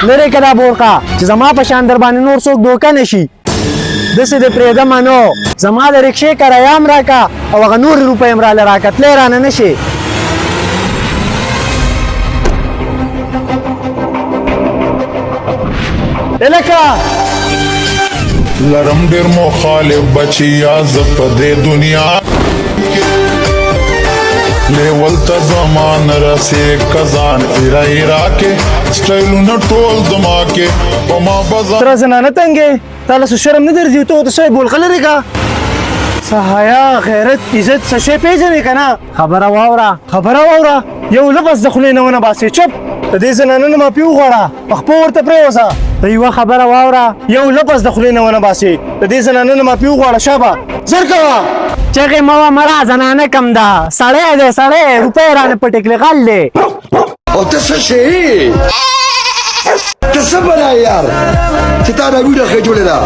لرې کړه بورقه چې زما په شان در باندې نور څوک دوکه نشي داسې دې پرېږدمه نو زما د رکشې کرایه هم راکړه او هغه نورې روپۍ هم راله راکړه تلی رانه نه شي لکه لرم ډیر مخالف بچیا ز په دې دنیا لیول ته زمان رسې کزان ایرا ایرا کې سټایلونه ټول دما کې په ما بازار تر زنانه تنګې تاله څه شرم نه درځي ته ورته څه بولقه لرې که څه حیا غیرت عزت څه شی پېژنې که نه خبره واوره یو لفظ د خولې نه ونه باسې چپ د دې زنانه نه مافي وغواړه په خپو ورته پرېوځه ته یوه خبره واوره یو لفظ د خولې نه ونه باسې د دې زنانه نه مافي وغواړه شابه زر کوه چغې مه وه مړه زنانه کم ده سړی دی سړی روپۍ رانه پټې کړې غل دی او ته څه شې ته څه بلا یار چې تا دا ویډیو ښه جوړې ده